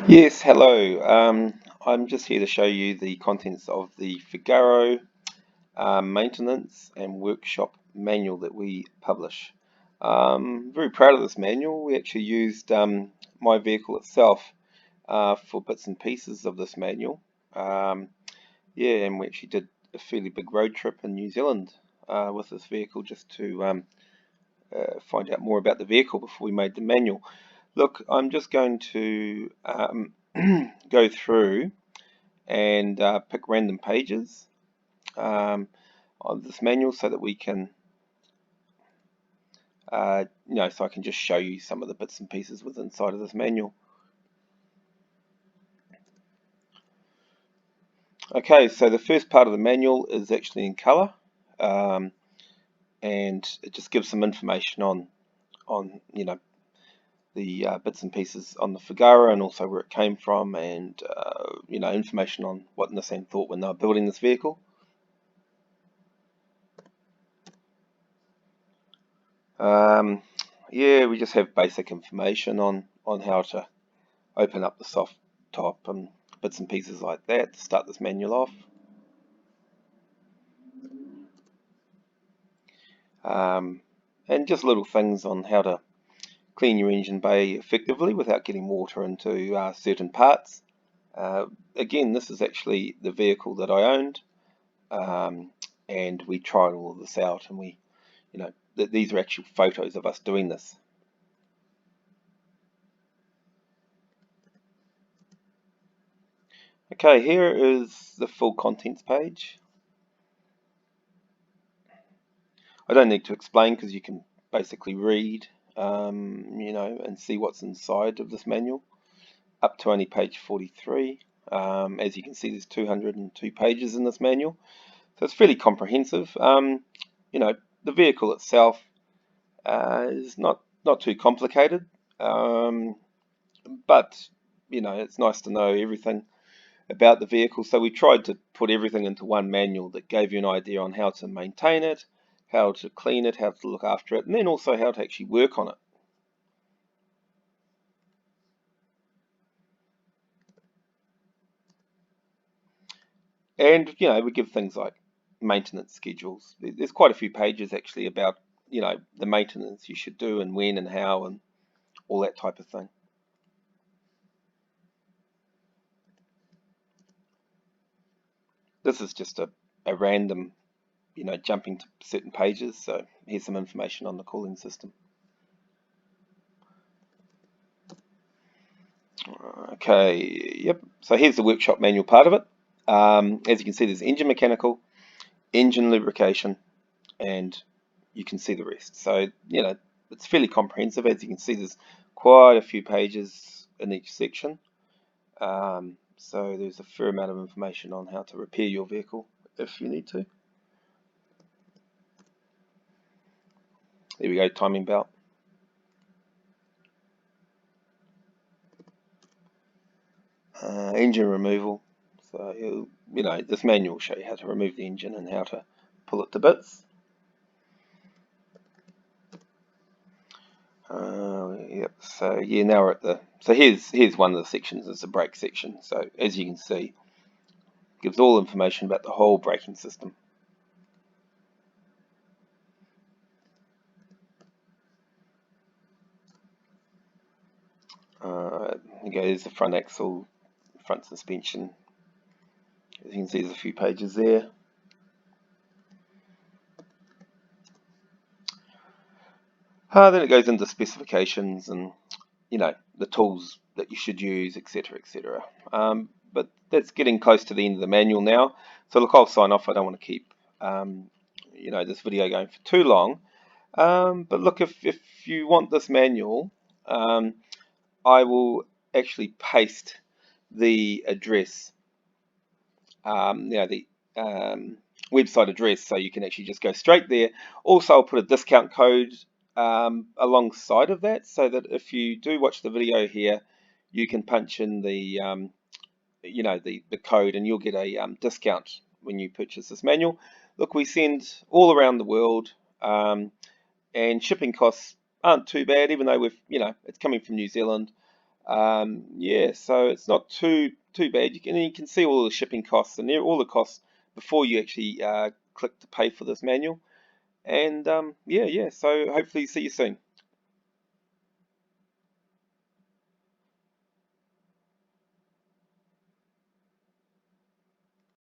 Yes, hello. I'm just here to show you the contents of the Figaro maintenance and workshop manual that we publish. Very proud of this manual. We actually used my vehicle itself for bits and pieces of this manual. Um, yeah, and we actually did a fairly big road trip in New Zealand with this vehicle just to find out more about the vehicle before we made the manual. Look, I'm just going to go through and pick random pages of this manual so that we can, so I can just show you some of the bits and pieces within inside of this manual. Okay, so the first part of the manual is actually in color, and it just gives some information on the bits and pieces on the Figaro and also where it came from, and information on what Nissan thought when they were building this vehicle. Yeah, we just have basic information on how to open up the soft top and bits and pieces like that to start this manual off. And just little things on how to clean your engine bay effectively without getting water into certain parts. Again, this is actually the vehicle that I owned, and we tried all of this out, and these are actual photos of us doing this. Okay, here is the full contents page. I don't need to explain because you can basically read, and see what's inside of this manual, up to only page 43. As you can see, there's 202 pages in this manual, so it's fairly comprehensive. The vehicle itself is not too complicated, but it's nice to know everything about the vehicle. So we tried to put everything into one manual that gave you an idea on how to maintain it, how to clean it, how to look after it, and then also how to actually work on it. And we give things like maintenance schedules. There's quite a few pages actually about the maintenance you should do and when and how and all that type of thing. This is just a random, jumping to certain pages. So here's some information on the cooling system. Okay, yep. So here's the workshop manual part of it. As you can see, there's engine mechanical, engine lubrication, and you can see the rest. So, it's fairly comprehensive. As you can see, there's quite a few pages in each section. So there's a fair amount of information on how to repair your vehicle if you need to. There we go, timing belt. Engine removal. So, this manual will show you how to remove the engine and how to pull it to bits. Yep. So yeah, now we're at so here's one of the sections. It's a brake section. So as you can see, it gives all information about the whole braking system. There's the front axle, front suspension. As you can see, there's a few pages there. Then it goes into specifications and the tools that you should use, etc., etc. But that's getting close to the end of the manual now. So look, I'll sign off. I don't want to keep this video going for too long. But look, if you want this manual, I will actually paste the address, the website address, so you can actually just go straight there. Also, I'll put a discount code alongside of that, so that if you do watch the video here, you can punch in the the code, and you'll get a discount when you purchase this manual. Look, we send all around the world, and shipping costs aren't too bad, even though it's coming from New Zealand. Yeah, so it's not too bad. You can see all the shipping costs and all the costs before you actually click to pay for this manual. And yeah, so hopefully see you soon.